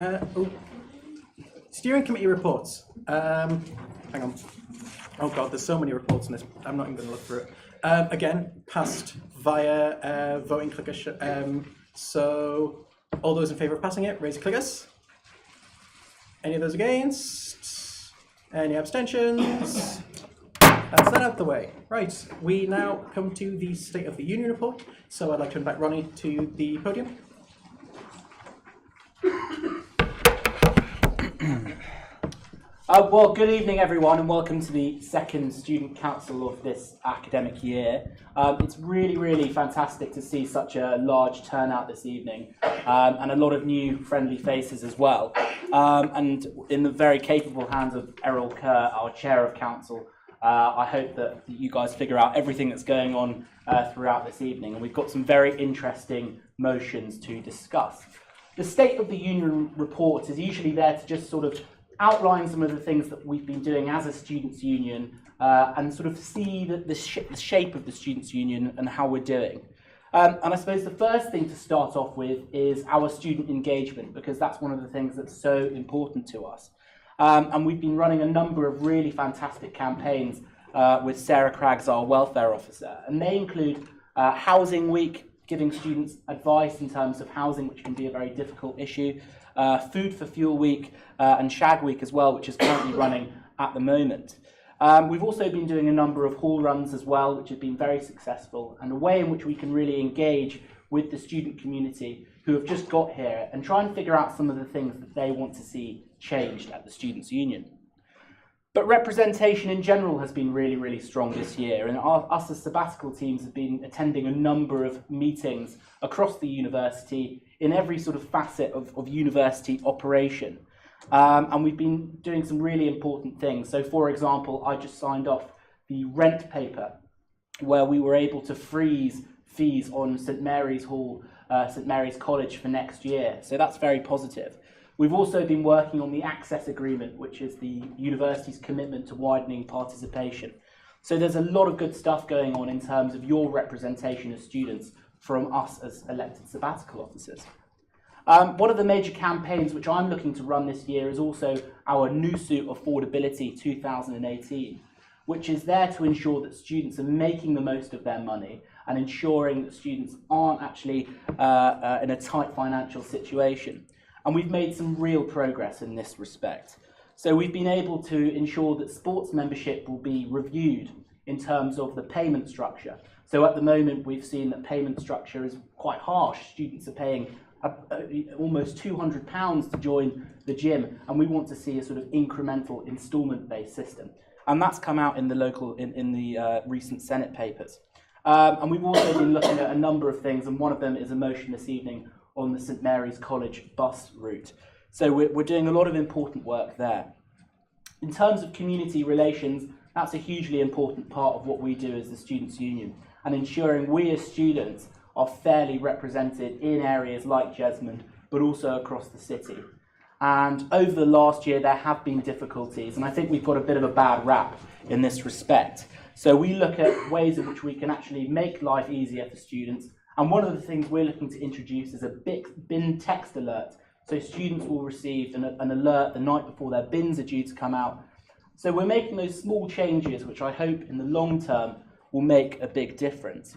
Oh, steering committee reports. Hang on. Oh God, there's so many reports in this. I'm not even going to look through it. Again, passed via voting clicker. So all those in favour of passing it, raise your clickers. Any of those against? Any abstentions? That's that out the way. Right, we now come to the State of the Union report. So I'd like to invite Ronnie to the podium. Well, good evening everyone and welcome to the second Student Council of this academic year. It's really fantastic to see such a large turnout this evening and a lot of new friendly faces as well. And in the very capable hands of Errol Kerr, our Chair of Council, I hope that you guys figure out everything that's going on throughout this evening. And we've got some very interesting motions to discuss. The State of the Union report is usually there to just sort of outline some of the things that we've been doing as a students' union and sort of see the shape of the students' union and how we're doing. And I suppose the first thing to start off with is our student engagement, because that's one of the things that's so important to us. And we've been running a number of really fantastic campaigns with Sarah Craggs, our welfare officer, and they include Housing Week, giving students advice in terms of housing, which can be a very difficult issue, Food for Fuel Week, and Shag Week as well, which is currently running at the moment. We've also been doing a number of hall runs as well, which have been very successful, and a way in which we can really engage with the student community who have just got here and try and figure out some of the things that they want to see changed at the Students' Union. But representation in general has been really strong this year, and us as sabbatical teams have been attending a number of meetings across the university in every sort of facet of university operation. And we've been doing some really important things. So for example, I just signed off the rent paper where we were able to freeze fees on St Mary's Hall, St Mary's College for next year. So that's very positive. We've also been working on the access agreement, which is the university's commitment to widening participation. So there's a lot of good stuff going on in terms of your representation as students from us as elected sabbatical officers. One of the major campaigns which I'm looking to run this year is also our NUSU Affordability 2018, which is there to ensure that students are making the most of their money and ensuring that students aren't actually in a tight financial situation. And we've made some real progress in this respect. So we've been able to ensure that sports membership will be reviewed in terms of the payment structure. So at the moment, we've seen that payment structure is quite harsh. Students are paying almost £200 to join the gym, and we want to see a sort of incremental instalment-based system. And that's come out in the recent Senate papers. And we've also been looking at a number of things, and one of them is a motion this evening on the St Mary's College bus route. So we're doing a lot of important work there. In terms of community relations, that's a hugely important part of what we do as the Students' Union, and ensuring we as students are fairly represented in areas like Jesmond, but also across the city. And over the last year, there have been difficulties, and I think we've got a bit of a bad rap in this respect. So we look at ways in which we can actually make life easier for students. And one of the things we're looking to introduce is a bin text alert. So students will receive an alert the night before their bins are due to come out. So we're making those small changes, which I hope in the long term will make a big difference.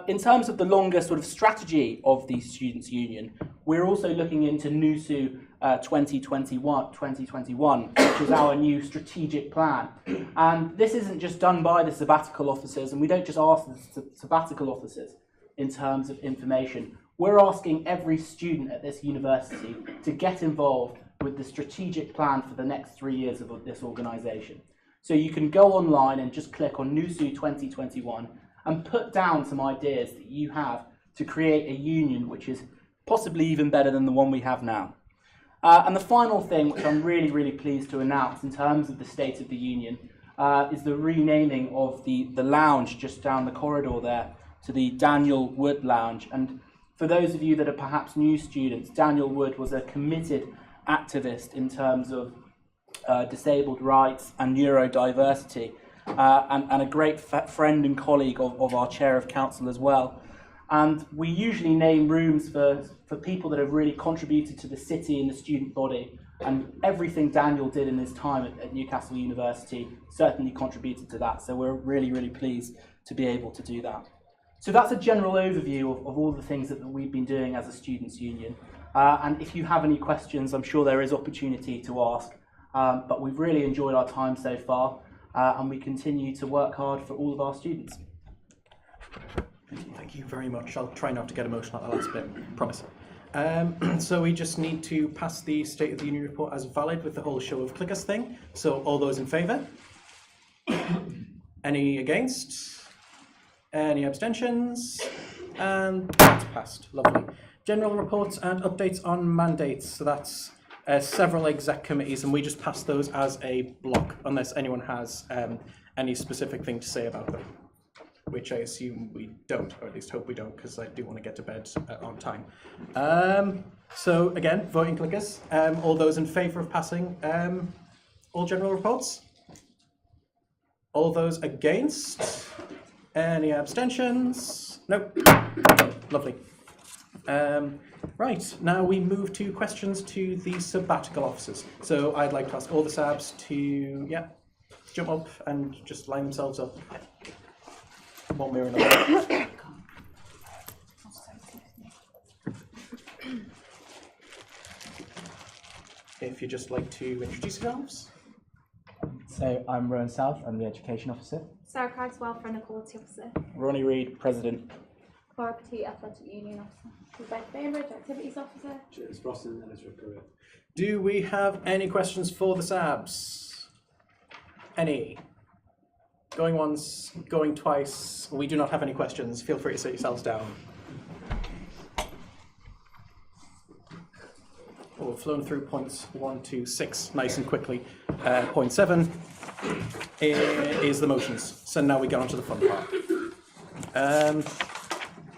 In terms of the longer sort of strategy of the Students' Union, we're also looking into NUSU 2021, which is our new strategic plan. And this isn't just done by the sabbatical officers, and we don't just ask the sabbatical officers in terms of information. We're asking every student at this university to get involved with the strategic plan for the next 3 years of this organisation. So you can go online and just click on NUSU 2021 and put down some ideas that you have to create a union which is possibly even better than the one we have now. And the final thing, which I'm really pleased to announce in terms of the State of the Union, is the renaming of the lounge just down the corridor there to the Daniel Wood Lounge. And for those of you that are perhaps new students, Daniel Wood was a committed activist in terms of disabled rights and neurodiversity, and a great friend and colleague of our Chair of Council as well. And we usually name rooms for people that have really contributed to the city and the student body. And everything Daniel did in his time at Newcastle University certainly contributed to that. So we're really, really pleased to be able to do that. So that's a general overview of all the things that we've been doing as a students' union. And if you have any questions, I'm sure there is opportunity to ask. But we've really enjoyed our time so far, and we continue to work hard for all of our students. Thank you very much. I'll try not to get emotional at the last bit, promise. So we just need to pass the State of the Union report as valid with the whole show of clickers thing. So all those in favour? Any against? Any abstentions? And that's passed. Lovely. General reports and updates on mandates. So that's several exec committees, and we just pass those as a block, unless anyone has any specific thing to say about them, which I assume we don't, or at least hope we don't, because I do want to get to bed on time. So again, voting clickers. All those in favour of passing all general reports? All those against? Any abstentions? Nope. Lovely. Right, now we move to questions to the sabbatical officers. So I'd like to ask all the SABs to, jump up and just line themselves up. One way or another. If you'd just like to introduce yourselves. So I'm Rowan South, I'm the Education Officer. Sarah Craggs, Welfare and Equality Officer. Ronnie Reid, President. Clara Petit, Athletic Union Officer. Rebecca Bainbridge, Activities Officer. James Brosnan, Editor of Career. Do we have any questions for the SABs? Any? Going once, going twice. We do not have any questions. Feel free to sit yourselves down. Oh, we've flown through points 1 to 6 nice and quickly. Point 7 is the motions. So now we get on to the fun part.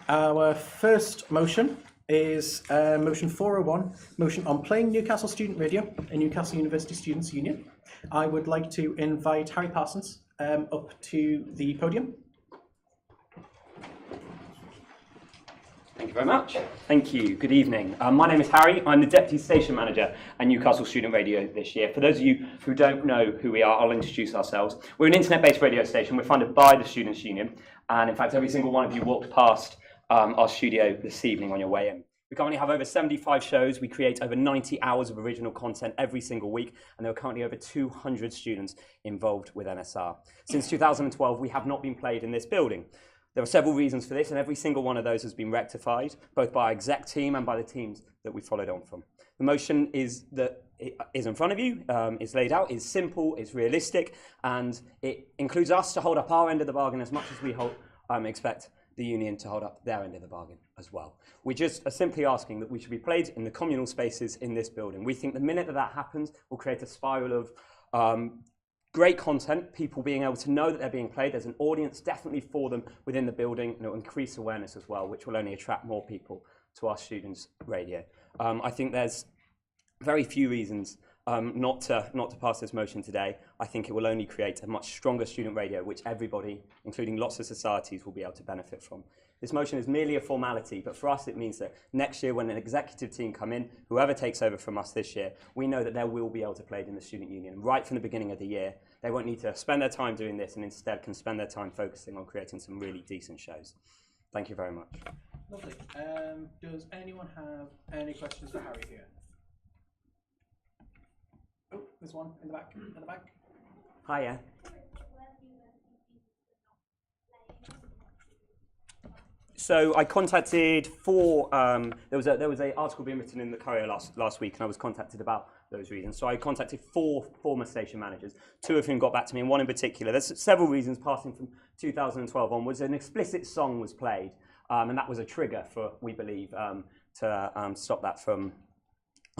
Our first motion is motion 401, motion on playing Newcastle Student Radio and Newcastle University Students' Union. I would like to invite Harry Parsons up to the podium. Thank you very much. Thank you. Good evening. My name is Harry. I'm the Deputy Station Manager at Newcastle Student Radio this year. For those of you who don't know who we are, I'll introduce ourselves. We're an internet-based radio station. We're funded by the Students' Union. And in fact, every single one of you walked past our studio this evening on your way in. We currently have over 75 shows. We create over 90 hours of original content every single week, and there are currently over 200 students involved with NSR. Since 2012, we have not been played in this building. There are several reasons for this, and every single one of those has been rectified, both by our exec team and by the teams that we followed on from. The motion is in front of you, it's laid out, it's simple, it's realistic, and it includes us to hold up our end of the bargain as much as we expect the union to hold up their end of the bargain as well. We just are simply asking that we should be played in the communal spaces in this building. We think the minute that happens, will create a spiral of great content, people being able to know that they're being played. There's an audience definitely for them within the building, and it will increase awareness as well, which will only attract more people to our students' radio. I think there's very few reasons not to pass this motion today. I think it will only create a much stronger student radio, which everybody, including lots of societies, will be able to benefit from. This motion is merely a formality, but for us it means that next year when an executive team come in, whoever takes over from us this year, we know that they will be able to play it in the student union. Right from the beginning of the year, they won't need to spend their time doing this and instead can spend their time focusing on creating some really decent shows. Thank you very much. Lovely. Does anyone have any questions for Harry here? Oh, there's one in the back. In the back. Hiya. So I contacted four. There was a article being written in the Courier last week, and I was contacted about those reasons. So I contacted four former station managers, two of whom got back to me, and one in particular. There's several reasons passing from 2012 onwards. An explicit song was played, and that was a trigger for, we believe, to stop that from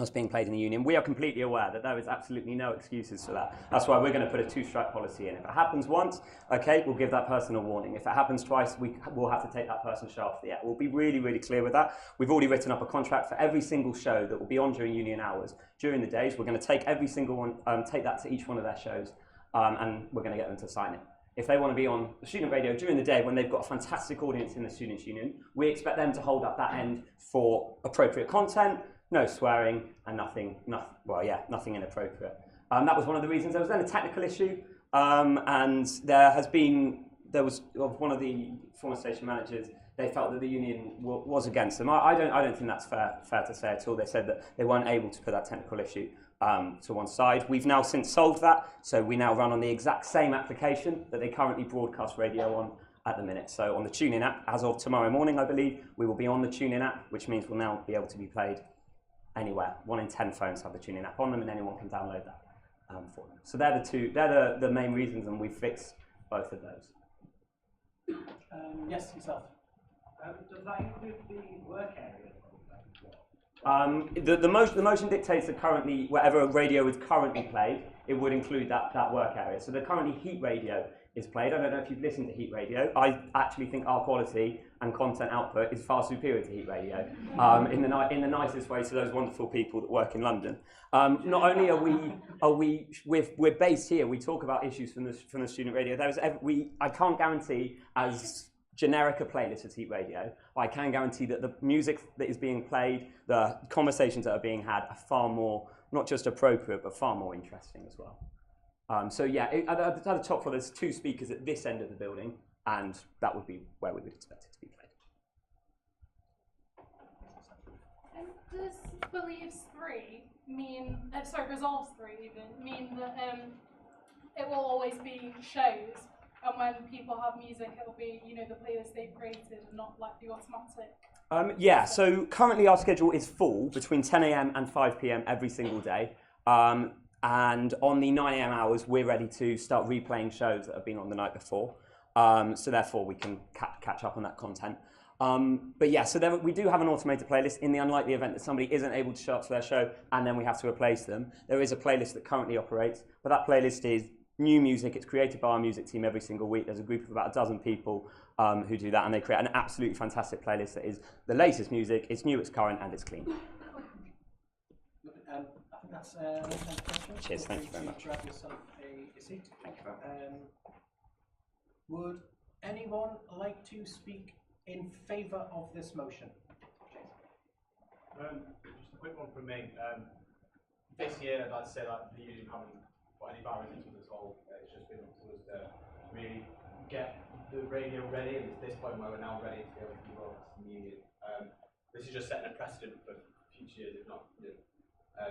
us being played in the union. We are completely aware that there is absolutely no excuses for that. That's why we're going to put a two-strike policy in. If it happens once, okay, we'll give that person a warning. If it happens twice, we'll have to take that person's show off the air. We'll be really, really clear with that. We've already written up a contract for every single show that will be on during union hours. During the days, we're going to take every single one, take that to each one of their shows, and we're going to get them to sign it. if they want to be on the student radio during the day when they've got a fantastic audience in the Students' Union, we expect them to hold up that end for appropriate content, no swearing, and nothing inappropriate. That was one of the reasons. There was then a technical issue, and there was one of the former station managers. They felt that the union was against them. I don't think that's fair to say at all. They said that they weren't able to put that technical issue to one side. We've now since solved that, so we now run on the exact same application that they currently broadcast radio on at the minute. So on the TuneIn app, as of tomorrow morning, I believe, we will be on the TuneIn app, which means we'll now be able to be played anywhere. 1 in 10 phones have the TuneIn app on them, and anyone can download that for them. So they're the main reasons, and we've fixed both of those. Yes, yourself. Does that include the work area? The motion dictates that currently, wherever radio is currently played, it would include that work area. So the currently Heat Radio is played. I don't know if you've listened to Heat Radio. I actually think our quality and content output is far superior to Heat Radio in the nicest way to those wonderful people that work in London. Not only we're based here. We talk about issues from the student radio. I can't guarantee as generic a playlist as Heat Radio. I can guarantee that the music that is being played, the conversations that are being had are far more, not just appropriate, but far more interesting as well. So yeah, at the top floor, there's 2 speakers at this end of the building, and that would be where we would expect it to be played. And does Believes 3 mean, Resolves 3 even, mean that it will always be shows? And when people have music, it'll be, the playlist they've created and not like the automatic? Yeah, so currently our schedule is full between 10 a.m. and 5 p.m. every single day. And on the 9 a.m. hours, we're ready to start replaying shows that have been on the night before. So therefore, we can catch up on that content. But yeah, so we do have an automated playlist in the unlikely event that somebody isn't able to show up for their show and then we have to replace them. There is a playlist that currently operates, but that playlist is new music. It's created by our music team every single week. There's a group of about 12 people who do that, and they create an absolutely fantastic playlist that is the latest music. It's new, it's current, and it's clean. I think that's one question. Cheers, thank you very much. Grab yourself a seat. Thank you very much. Would anyone like to speak in favour of this motion? Just a quick one from me. This year, I'd like to say that the union haven't put any barriers into this whole. It's just been up to us to really get the radio ready, and it's this point where we're now ready to be able to be broadcast in the union. This is just setting a precedent for future years, if not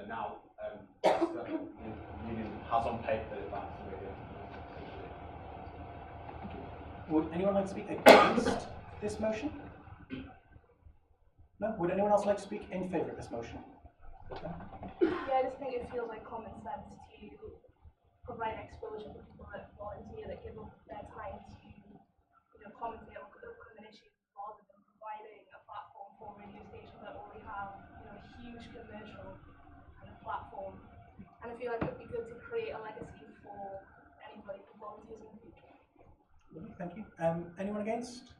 now. The union has on paper that that's the radio. Would anyone like to speak against this motion? No? Would anyone else like to speak in favour of this motion? No? Yeah, I just think it feels like common sense to provide exposure for people that volunteer, that give up their time to, commentate on upcoming issues, rather than providing a platform for a radio station that already have, a huge commercial kind of platform. And I feel like it would be good to create a legacy for anybody who volunteers in the future. Lovely, thank you. Anyone against?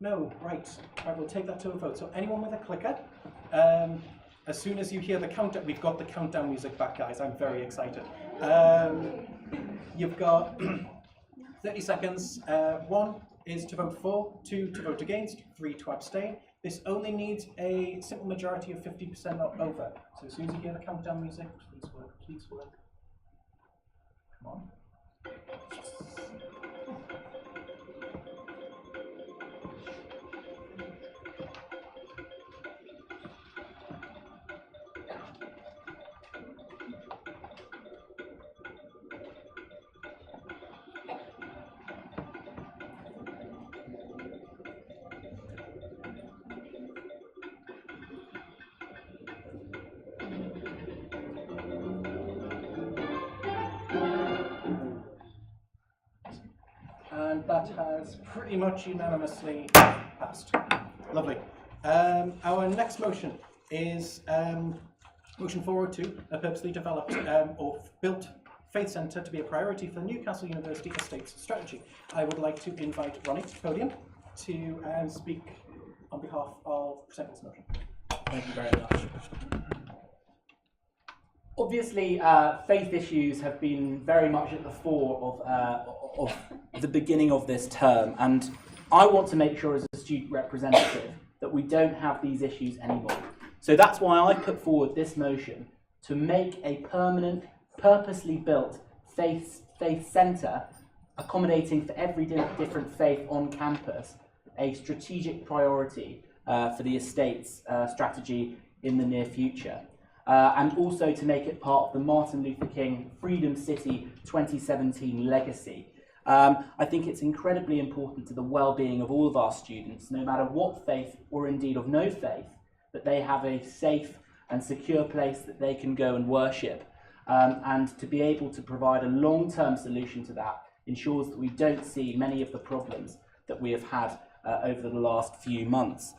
No, right. Right, we'll take that to a vote. So anyone with a clicker, as soon as you hear the countdown, we've got the countdown music back, guys. I'm very excited. You've got 30 seconds. 1 is to vote for, 2 to vote against, 3 to abstain. This only needs a simple majority of 50% or over. So as soon as you hear the countdown music, please work, please work. Come on. And that has pretty much unanimously passed. Lovely. Our next motion is motion 402, a purposely developed or built faith centre to be a priority for Newcastle University Estates strategy. I would like to invite Ronnie to the podium to speak on behalf of presenting this motion. Thank you very much. Obviously, faith issues have been very much at the fore of the beginning of this term, and I want to make sure as a student representative that we don't have these issues anymore. So that's why I put forward this motion to make a permanent, purposely built faith centre accommodating for every different faith on campus a strategic priority for the estate's strategy in the near future. And also to make it part of the Martin Luther King Freedom City 2017 legacy. I think it's incredibly important to the well-being of all of our students, no matter what faith or indeed of no faith, that they have a safe and secure place that they can go and worship. And to be able to provide a long-term solution to that ensures that we don't see many of the problems that we have had over the last few months.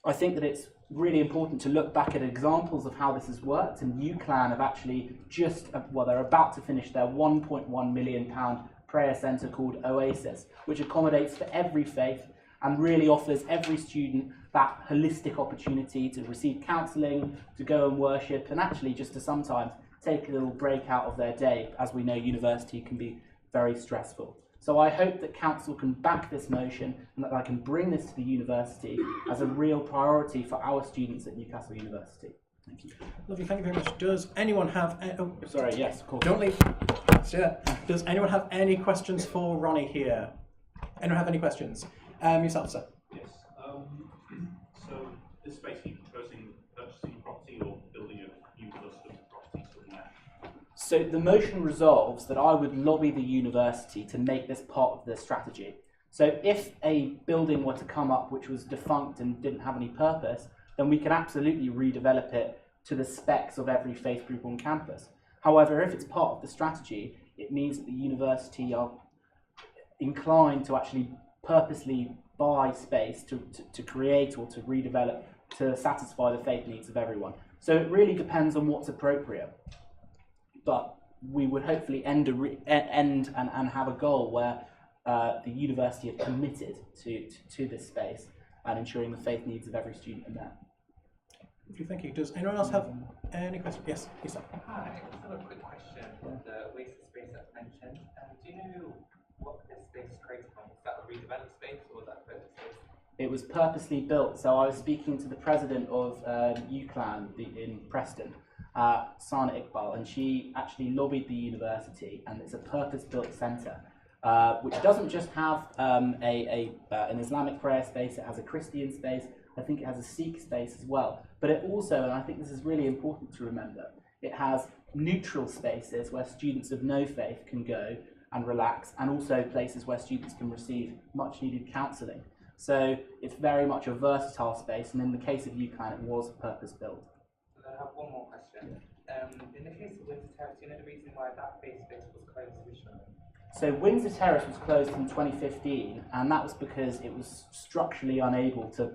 I think that it's really important to look back at examples of how this has worked, and UCLan have actually they're about to finish their £1.1 million prayer centre called Oasis, which accommodates for every faith and really offers every student that holistic opportunity to receive counselling, to go and worship, and actually just to sometimes take a little break out of their day. As we know, university can be very stressful. So I hope that council can back this motion and that I can bring this to the university as a real priority for our students at Newcastle University. Thank you. Lovely, thank you very much. Does anyone have... Sorry, yes, of course. Don't leave. Does anyone have any questions for Ronnie here? Anyone have any questions? Yourself, sir. Yes. So this is basically purchasing property or building a new cluster of property somewhere. So the motion resolves that I would lobby the university to make this part of the strategy. So if a building were to come up which was defunct and didn't have any purpose, then we can absolutely redevelop it to the specs of every faith group on campus. However, if it's part of the strategy, it means that the university are inclined to actually purposely buy space to create or to redevelop to satisfy the faith needs of everyone. So it really depends on what's appropriate. But we would hopefully end and have a goal where the university are committed to this space and ensuring the faith needs of every student are met. Thank you. Does anyone else have any questions? Yes, Lisa. Hi, I just have a quick question on the waste space that's mentioned. Do you know what this space is created from? Is that a redeveloped space or was that a purpose space? It was purposely built. So I was speaking to the president of UCLan in Preston, Sana Iqbal, and she actually lobbied the university, and it's a purpose-built centre, which doesn't just have an Islamic prayer space, it has a Christian space, I think it has a Sikh space as well. But it also, and I think this is really important to remember, it has neutral spaces where students of no faith can go and relax, and also places where students can receive much needed counselling. So it's very much a versatile space, and in the case of UCLan, it was purpose-built. I have one more question. In the case of Windsor Terrace, do you know the reason why that base space was closed originally? So Windsor Terrace was closed in 2015, and that was because it was structurally unable to,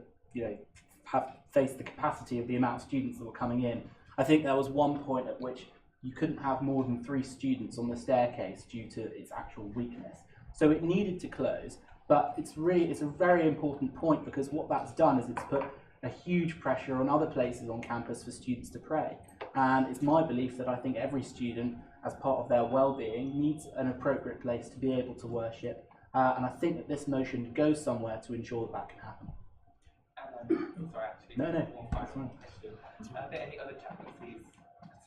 face the capacity of the amount of students that were coming in. I think there was one point at which you couldn't have more than 3 students on the staircase due to its actual weakness. So it needed to close, but it's a very important point, because what that's done is it's put a huge pressure on other places on campus for students to pray. And it's my belief that I think every student, as part of their well-being, needs an appropriate place to be able to worship. And I think that this motion goes somewhere to ensure that that can happen. I'm sorry, actually. No, one final question. Are there any other chaplaincies,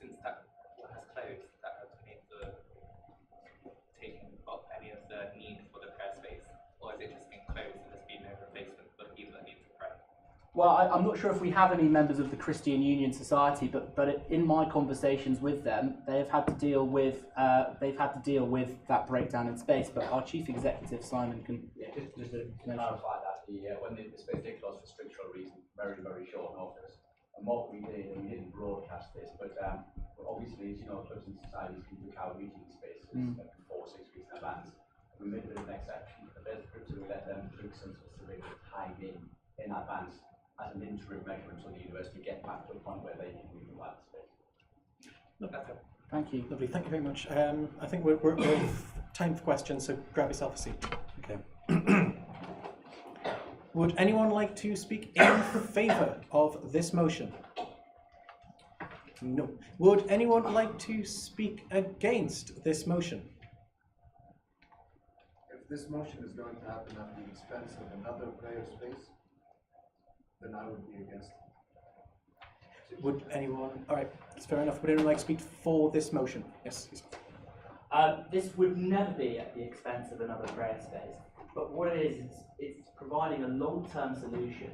since that one has closed, that have been able to take up any of the need for the prayer space? Or is it just been closed and there's been no replacement for the people that need to pray? Well, I'm not sure if we have any members of the Christian Union Society, but in my conversations with them, they've had to deal with that breakdown in space. But our chief executive Simon can just to clarify that when the space did close for structural reasons, very short notice. And what we did, and we didn't broadcast this, but obviously, as you know, clubs and societies can book our meeting spaces 4 or 6 weeks in advance. We made a bit of an exception for the groups, and we let them book some specific time in advance as an interim measure until the university get back to a point where they can utilize the space. Thank you. Lovely, thank you very much. I think we're time for questions, so grab yourself a seat. Okay. Would anyone like to speak in favour of this motion? No. Would anyone like to speak against this motion? If this motion is going to happen at the expense of another player space, then I would be against it. Would anyone? All right, that's fair enough. Would anyone like to speak for this motion? Yes. This would never be at the expense of another prayer space, but what it is it's providing a long-term solution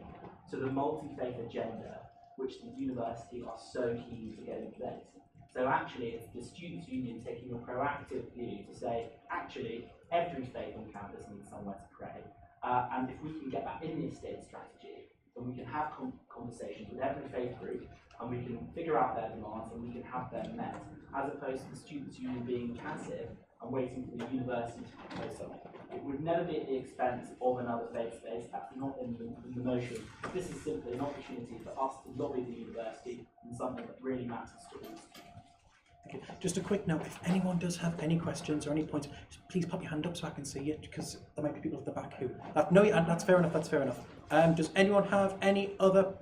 to the multi-faith agenda which the university are so keen to get in place. So actually, it's the Students' Union taking a proactive view to say, actually, every faith on campus needs somewhere to pray, and if we can get that in the estate strategy, then we can have conversations with every faith group, and we can figure out their demands, and we can have them met, as opposed to the Students' Union being passive and waiting for the university to propose something. It would never be at the expense of another faith space. That's not in the motion. This is simply an opportunity for us to lobby the university in something that really matters to all. Okay. Just a quick note, if anyone does have any questions or any points, please pop your hand up so I can see it, because there might be people at the back who... no, that's fair enough, that's fair enough. Does anyone have any other...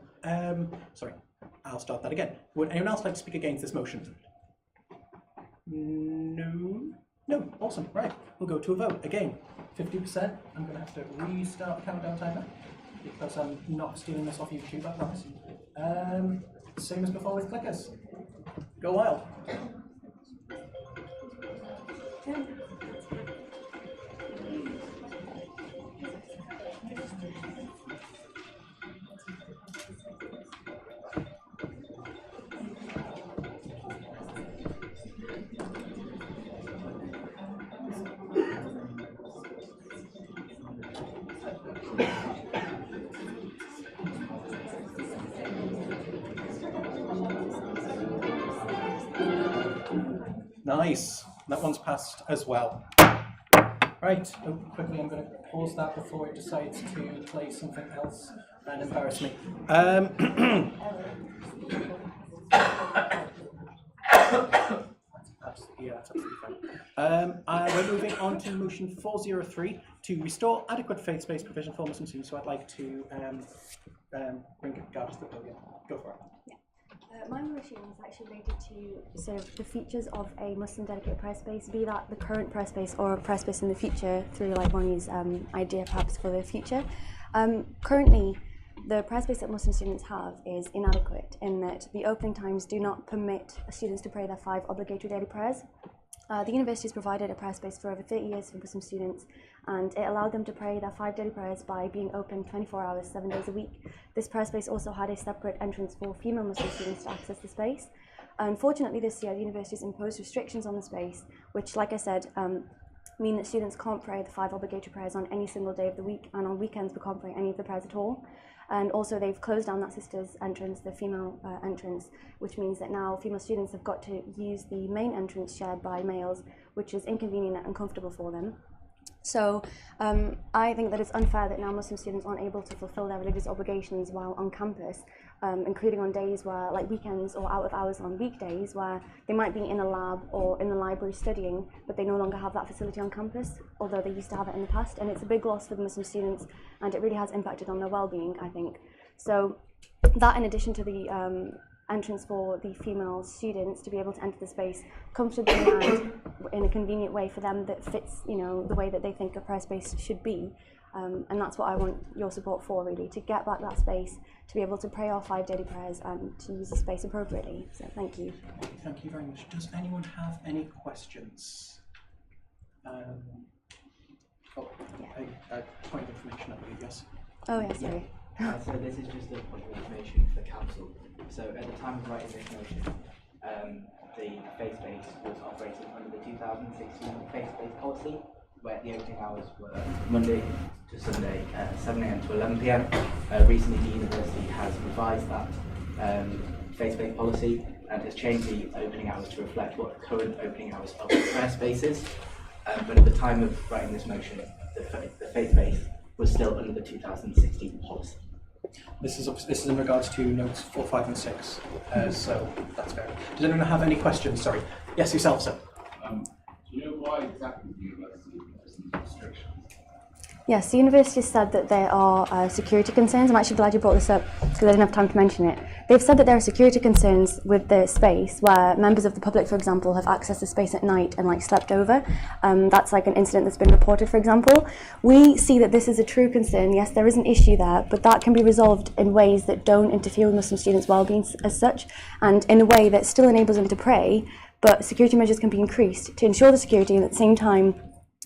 sorry, I'll start that again. Would anyone else like to speak against this motion? No? No, awesome, right. We'll go to a vote. Again, 50%. I'm going to have to restart the countdown timer, because I'm not stealing this off YouTube, I promise. Same as before with clickers. Go wild. Nice. That one's passed as well. Right. Oh, quickly, I'm going to pause that before it decides to play something else and embarrass me. Yeah, that's absolutely fine. We're moving on to motion 403 to restore adequate faith-based provision for Muslim students. So I'd like to bring Gab to the podium. Go for it. My motion is actually related to sort of the features of a Muslim dedicated prayer space, be that the current prayer space or a prayer space in the future through like Ronnie's idea perhaps for the future. Currently, the prayer space that Muslim students have is inadequate in that the opening times do not permit students to pray their 5 obligatory daily prayers. The university has provided a prayer space for over 30 years for Muslim students, and it allowed them to pray their 5 daily prayers by being open 24 hours, 7 days a week. This prayer space also had a separate entrance for female Muslim students to access the space. Unfortunately, this year, the university has imposed restrictions on the space, which, like I said, mean that students can't pray the 5 obligatory prayers on any single day of the week, and on weekends we can't pray any of the prayers at all. And also they've closed down that sister's entrance, the female entrance, which means that now female students have got to use the main entrance shared by males, which is inconvenient and uncomfortable for them. So I think that it's unfair that now Muslim students aren't able to fulfill their religious obligations while on campus, including on days where, like weekends or out of hours on weekdays, where they might be in a lab or in the library studying, but they no longer have that facility on campus, although they used to have it in the past. And it's a big loss for the Muslim students, and it really has impacted on their well-being, I think. So that, in addition to the entrance for the female students to be able to enter the space comfortably and in a convenient way for them that fits, you know, the way that they think a prayer space should be. And that's what I want your support for, really, to get back that space, to be able to pray our 5 daily prayers and to use the space appropriately. So thank you. Thank you very much. Does anyone have any questions? A point of information, I believe, yes. Oh, yeah, sorry. So this is just a point of information for the council. So at the time of writing this motion, the faith base was operating under the 2016 faith base policy, where the opening hours were Monday to Sunday, 7 AM to 11 PM. Recently, the university has revised that faith base policy and has changed the opening hours to reflect what the current opening hours of the prayer space is. But at the time of writing this motion, the faith base was still under the 2016 policy. This is in regards to notes 4, 5 and 6, so that's fair. Does anyone have any questions? Sorry. Yes, yourself, sir. Do you know why exactly the university has these restrictions? Yes, the university said that there are security concerns. I'm actually glad you brought this up because I didn't have time to mention it. They've said that there are security concerns with the space where members of the public, for example, have accessed the space at night and like slept over. That's like an incident that's been reported, for example. We see that this is a true concern. Yes, there is an issue there, but that can be resolved in ways that don't interfere with Muslim students' well-being as such, and in a way that still enables them to pray, but security measures can be increased to ensure the security and at the same time,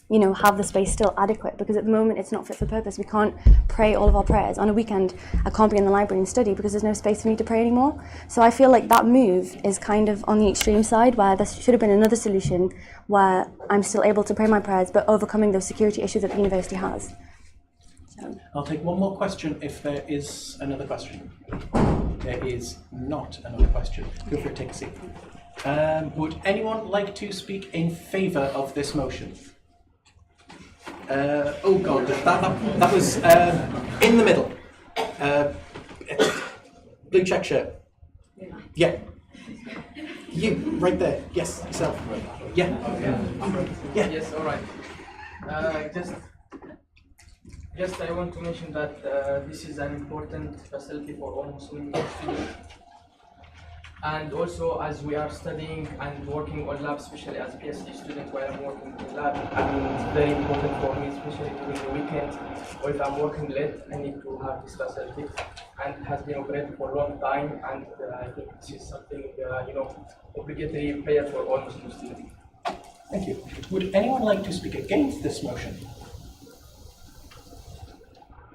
you know, have the space still adequate, because at the moment it's not fit for purpose. We can't pray all of our prayers. On a weekend, I can't be in the library and study because there's no space for me to pray anymore. So I feel like that move is kind of on the extreme side, where there should have been another solution where I'm still able to pray my prayers, but overcoming those security issues that the university has. So. I'll take one more question if there is another question. There is not another question. Feel free to take a seat. Would anyone like to speak in favour of this motion? Oh God, that was in the middle. Blue check shirt. Yeah. You, right there. Yes, yourself. Yeah. Yeah. Yes, all right. Just I want to mention that this is an important facility for all Muslim students. And also, as we are studying and working on lab, especially as a PhD student, while I'm working in lab, I mean, it's very important for me, especially during the weekend, or if I'm working late, I need to have this facility. And it has been operating for a long time, and I think this is something, obligatory prayer for all Muslim students. Thank you. Would anyone like to speak against this motion?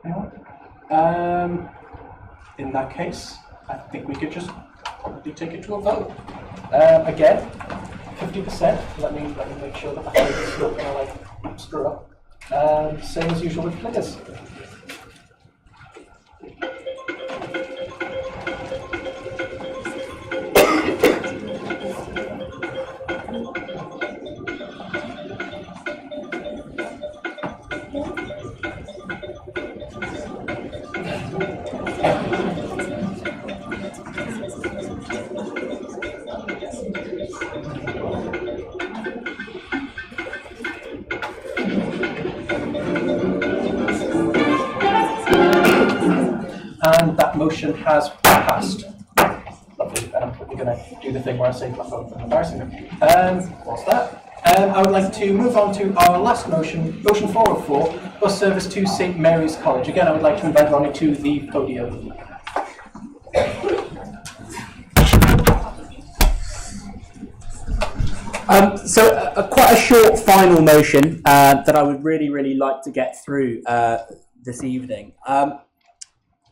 Anyone? In that case, I think we could just probably take it to a vote. Again, 50%. Let me make sure that the height is not going to like screw up. Same as usual with clickers. And that motion has passed. Lovely. And I'm quickly going to do the thing where I say my phone for embarrassing me. What's that? I would like to move on to our last motion, motion 404, bus service to St Mary's College. Again, I would like to invite Ronnie to the podium. Quite a short final motion that I would really like to get through this evening.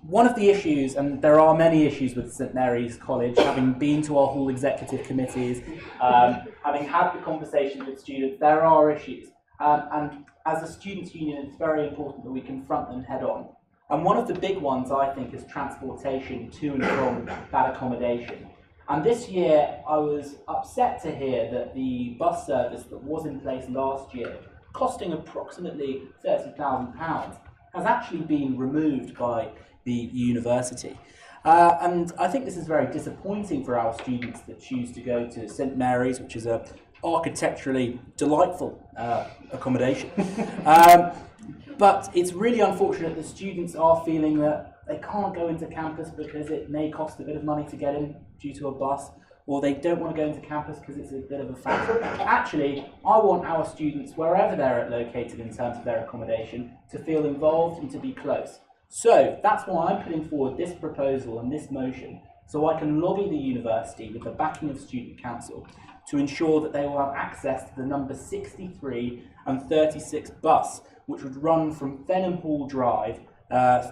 One of the issues, and there are many issues with St Mary's College, having been to our whole executive committees, having had the conversations with students, there are issues. And as a students' union, it's very important that we confront them head on. And one of the big ones, I think, is transportation to and from that accommodation. And this year, I was upset to hear that the bus service that was in place last year, costing approximately £30,000, has actually been removed by the university. And I think this is very disappointing for our students that choose to go to St Mary's, which is a architecturally delightful accommodation. But it's really unfortunate that students are feeling that they can't go into campus because it may cost a bit of money to get in due to a bus, or they don't want to go into campus because it's a bit of a factor. Actually, I want our students, wherever they're located in terms of their accommodation, to feel involved and to be close. So that's why I'm putting forward this proposal and this motion, so I can lobby the university with the backing of Student Council to ensure that they will have access to the number 63 and 36 bus, which would run from Fenham Hall Drive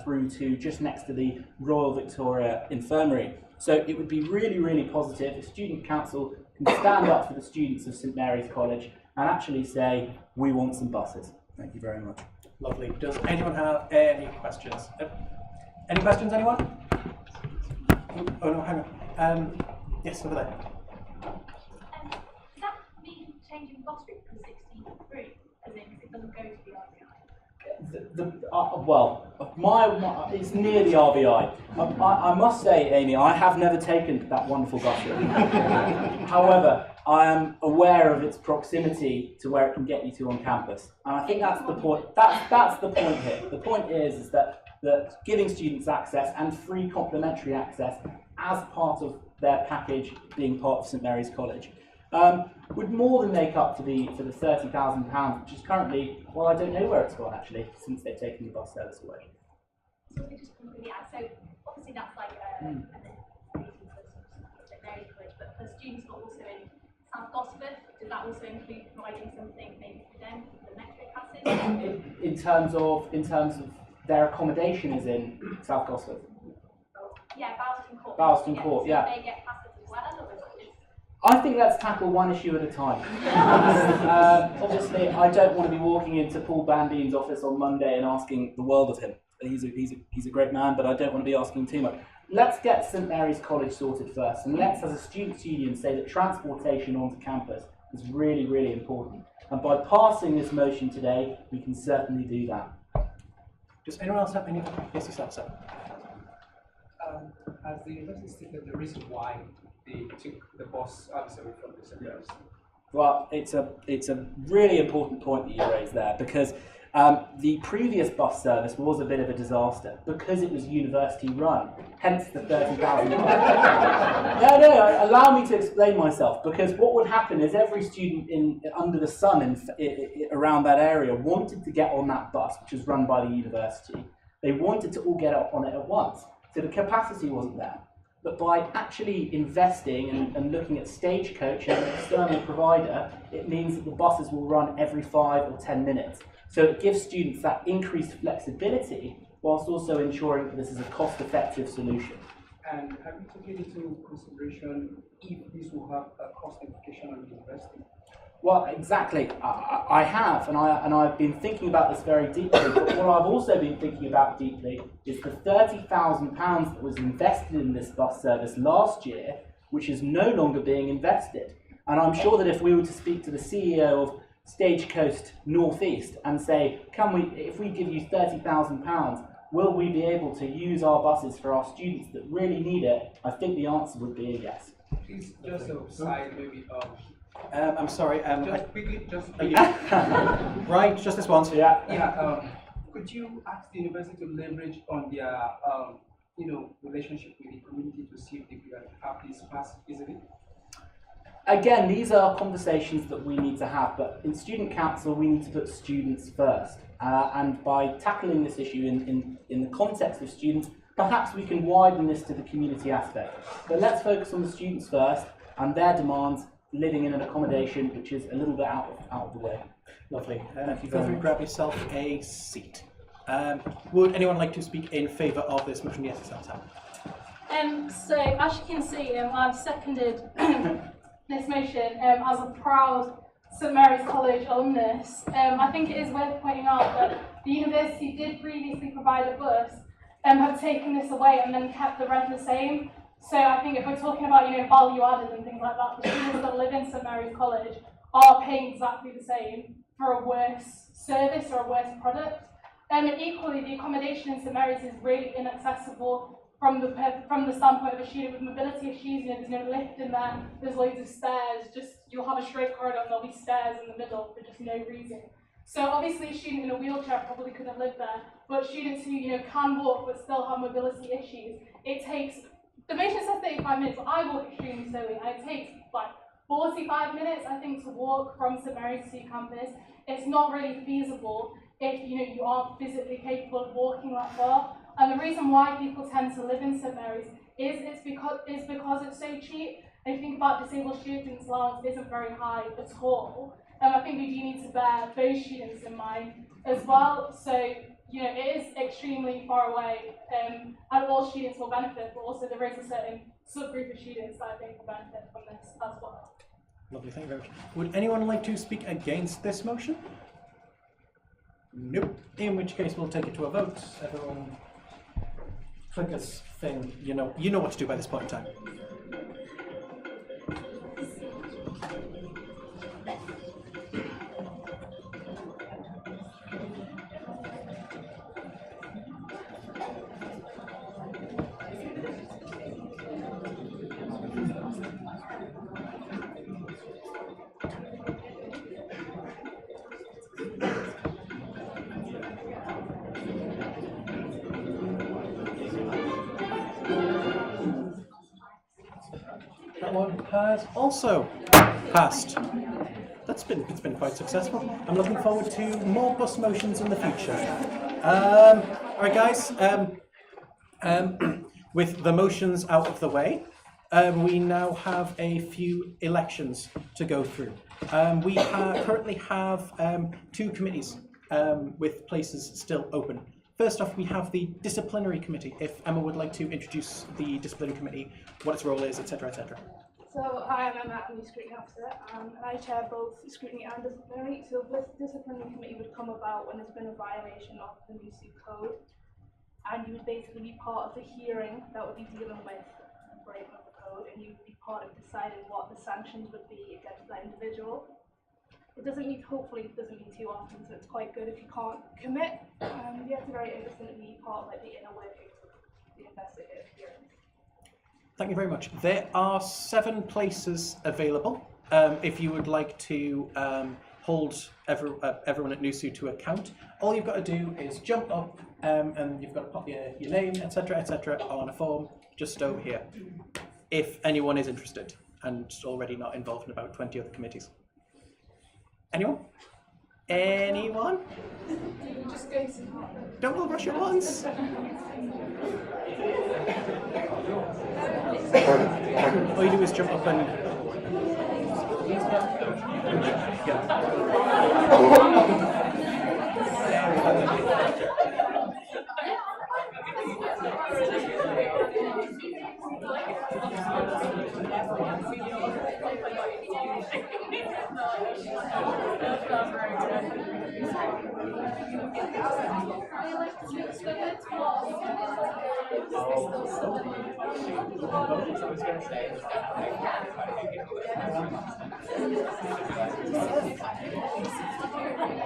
through to just next to the Royal Victoria Infirmary. So it would be really positive if Student Council can stand up for the students of St Mary's College and actually say, we want some buses. Thank you very much. Lovely. Does anyone have any questions? Any questions, anyone? Oh no, hang on. Yes, over there. Does that mean changing bus route from 63, as in it doesn't go to the RVI? It's near the RVI. I must say, Amy, I have never taken that wonderful bus route. However, I am aware of its proximity to where it can get you to on campus. And I think that's the point. That's the point here. The point is that giving students access and free complimentary access as part of their package being part of St Mary's College would more than make up for the £30,000, which is currently, well, I don't know where it's gone actually, since they've taken the bus service away. So let me just quickly add, so obviously that's like St Mary's College, but for students but also in South Gosforth, does that also include providing something maybe for them for the next bit passes? In terms of their accommodation is in South Gosforth. Yeah, Bowerston Court. Bowerston Court, so yeah. They get passes as well, or is it just... I think let's tackle one issue at a time. Obviously, I don't want to be walking into Paul Bandine's office on Monday and asking the world of him. He's a great man, but I don't want to be asking too much. Let's get St Mary's College sorted first, and let's, as a students' union, say that transportation onto campus is really, really important. And by passing this motion today, we can certainly do that. Does anyone else have any? Yes, yourself, sir. As the university stated, the reason why they took the bus away from the St. Mary's. Well, it's a really important point that you raised there, because the previous bus service was a bit of a disaster because it was university run, hence the 30,000. No, allow me to explain myself, because what would happen is every student under the sun around that area wanted to get on that bus, which was run by the university. They wanted to all get up on it at once, so the capacity wasn't there. But by actually investing and looking at Stagecoach and an external provider, it means that the buses will run every 5 or 10 minutes. So it gives students that increased flexibility, whilst also ensuring that this is a cost-effective solution. And have you taken into consideration if this will have a cost implication on the university? Well, exactly. I have, and I've been thinking about this very deeply. But what I've also been thinking about deeply is the £30,000 that was invested in this bus service last year, which is no longer being invested. And I'm sure that if we were to speak to the CEO of Stagecoast North East and say, if we give you £30,000, will we be able to use our buses for our students that really need it? I think the answer would be a yes. Please, just a side maybe. I'm sorry. Just Right, just this once. Yeah. Yeah. Could you ask the university to leverage on their relationship with the community to see if they could have this pass easily? Again, these are conversations that we need to have, but in student council we need to put students first. And by tackling this issue in the context of students, perhaps we can widen this to the community aspect. But let's focus on the students first and their demands, living in an accommodation which is a little bit out of the way. Lovely. Thank you Feel very free to much. grab yourself a seat. Would anyone like to speak in favour of this motion? Yes, yourself, Sam. So as you can see, I've seconded this motion as a proud St Mary's College alumnus. I think it is worth pointing out that the university did previously provide a bus, have taken this away and then kept the rent the same. So I think if we're talking about value added and things like that, the students that live in St Mary's College are paying exactly the same for a worse service or a worse product. And equally, the accommodation in St Mary's is really inaccessible from the standpoint of a student with mobility issues. There's no lift in there, there's loads of stairs, you'll have a straight corridor and there'll be stairs in the middle for just no reason. So obviously a student in a wheelchair probably couldn't live there, but students who can walk but still have mobility issues, the motion says 35 minutes, but I walk extremely slowly, and it takes like 45 minutes, I think, to walk from St Mary's to campus. It's not really feasible if you aren't physically capable of walking that far. And the reason why people tend to live in St Mary's is because it's so cheap. And if you think about disabled students' allowance isn't very high at all. I think we do need to bear those students in mind as well. So it is extremely far away, and all students will benefit, but also there is a certain subgroup of students that I think will benefit from this as well. Lovely, thank you very much. Would anyone like to speak against this motion? Nope. In which case we'll take it to a vote. Everyone click this thing, you know what to do by this point in time. one has also passed. It's been quite successful. I'm looking forward to more bus motions in the future. All right, guys. With the motions out of the way, we now have a few elections to go through. We currently have 2 committees with places still open. First off, we have the disciplinary committee. If Emma would like to introduce the disciplinary committee, what its role is, etc., etc. So hi, I'm Emma, I'm the scrutiny officer, and I chair both scrutiny and disciplinary. So this disciplinary committee would come about when there's been a violation of the NUSU code, and you would basically be part of the hearing that would be dealing with the breaking of the code, and you would be part of deciding what the sanctions would be against that individual. It doesn't meet, hopefully it doesn't meet too often, so it's quite good if you can't commit. Yeah, it's very interesting to be part of like the inner workings of the investigative hearing. Thank you very much. There are 7 places available. If you would like to hold everyone at NUSU to account, all you've got to do is jump up and you've got to pop your name, etc., etc., on a form just over here. If anyone is interested and already not involved in about 20 other committees. Anyone? Anyone? Just go. Don't all rush at once. All you do is jump up and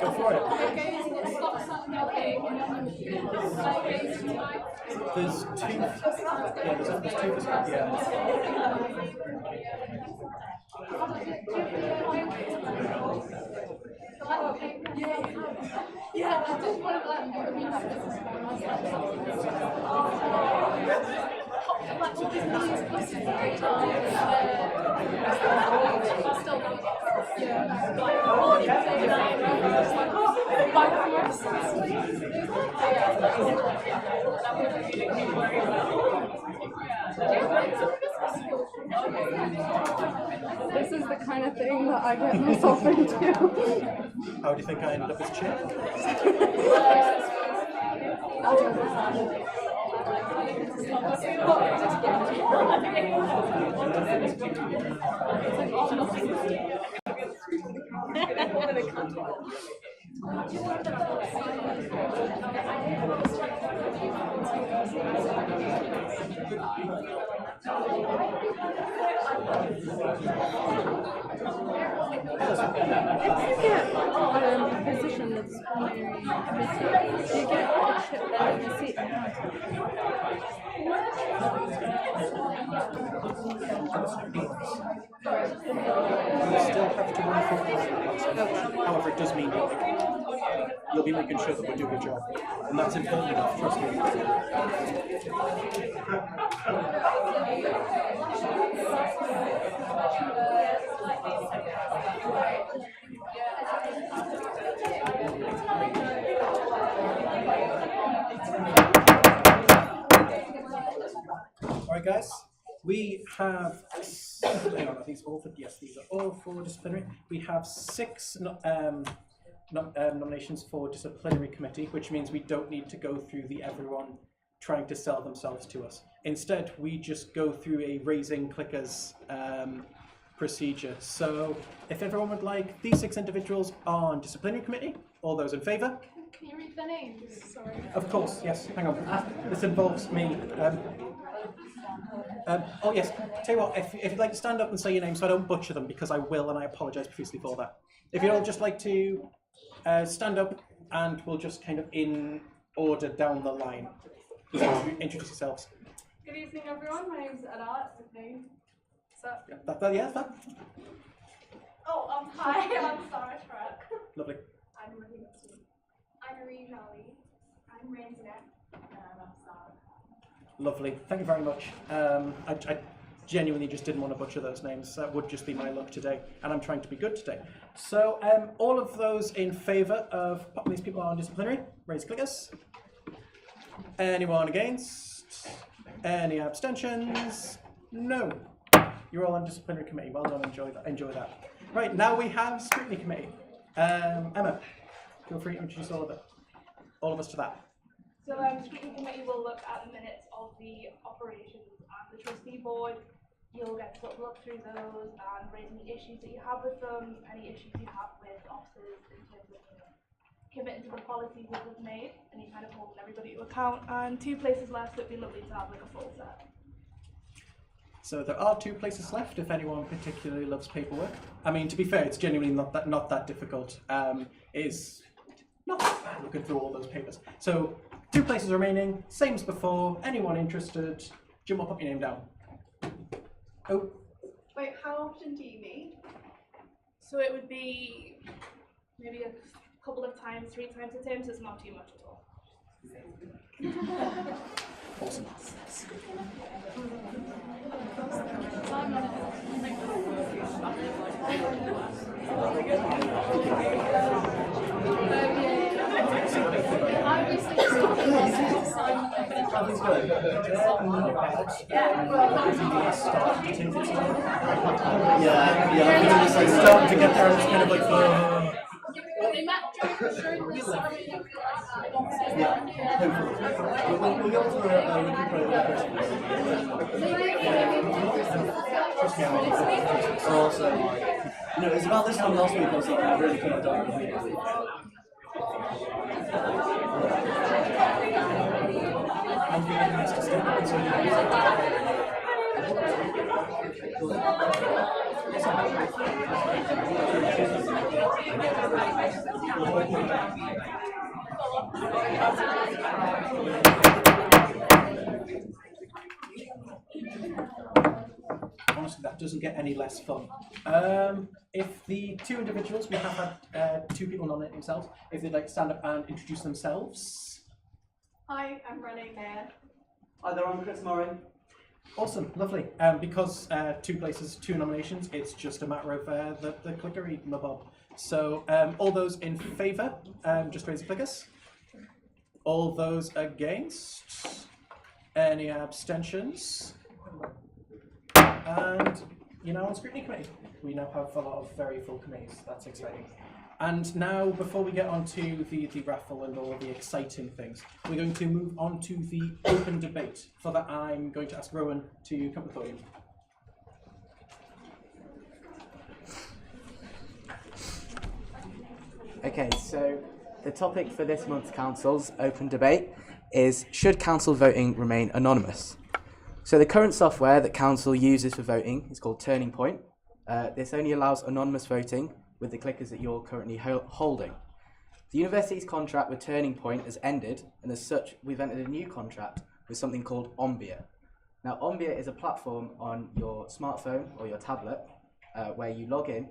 go for it. There's 2. Yeah, there's 2. Yeah, I just wanted This is the kind of thing that I get myself into. How do you think I ended up as chair? If you get a position that's primary committee, you get ownership of your seat. You still have to run for however, it does mean you'll be making sure that we do a good job. And that's important enough, trust me. Alright guys, we have, hang on, are these all for, yes, these are all for disciplinary. We have 6 nominations for disciplinary committee, which means we don't need to go through everyone trying to sell themselves to us. Instead, we just go through a raising clickers procedure. So if everyone would like these 6 individuals on disciplinary committee, all those in favour? Can you read their names? Sorry. Of course, yes. Hang on. This involves me. Oh yes, tell you what, if you'd like to stand up and say your name so I don't butcher them, because I will and I apologise profusely for that. If you'd all just like to stand up and we'll just kind of in order down the line. Introduce yourselves. Good evening, everyone. My name's Ella. It's a name. Yeah, that. Oh, hi, I'm Sarah Truck. Lovely. I'm Marie. I'm Marie Kelly. I'm Ranzanette. And I'm Sarah. Lovely. Thank you very much. I genuinely just didn't want to butcher those names. That would just be my luck today, and I'm trying to be good today. So all of those in favour of popping these people on disciplinary, raise clickers. Anyone against? Any abstentions? No. You're all on disciplinary committee. Well done. Enjoy that. Right, now we have scrutiny committee. Emma, feel free to introduce all of us to that. So scrutiny committee will look at the minutes of the operations and the trustee board. You'll get to look through those and raise any issues that you have with them, any issues you have with officers in terms of committing to the policies that we've made, and you kind of holding everybody to account. And 2 places left, so it'd be lovely to have like a full set. So there are 2 places left if anyone particularly loves paperwork. I mean, to be fair, it's genuinely not that difficult. It's not that bad looking through all those papers. So 2 places remaining, same as before. Anyone interested, jump up, put your name down. Oh. Wait, how often do you meet? So it would be maybe a couple of times, 3 times a term, so it's not too much at all. Awesome. Yeah, it's like starting to get there. It's kind of like They met during the ceremony. we'll go to it's about this time last week I was like, I really could have done it. I'm doing this to step up Honestly, that doesn't get any less fun. If the 2 individuals, we have had 2 people nominate themselves, if they'd like to stand up and introduce themselves. Hi, I'm Renee Mayer. Hi there, I'm Chris Morin. Awesome, lovely. Because 2 places, 2 nominations, it's just a matter of the clickery mabob. So all those in favour, just raise your clickers. All those against? Any abstentions? And you're now on scrutiny committee. We now have a lot of very full committees. That's exciting. And now, before we get on to the raffle and all of the exciting things, we're going to move on to the open debate. For that, I'm going to ask Rowan to come to the podium. Okay, so the topic for this month's Council's open debate is, should Council voting remain anonymous? So the current software that Council uses for voting is called Turning Point. This only allows anonymous voting with the clickers that you're currently holding. The university's contract with Turning Point has ended, and as such, we've entered a new contract with something called Ombia. Now, Ombia is a platform on your smartphone or your tablet where you log in,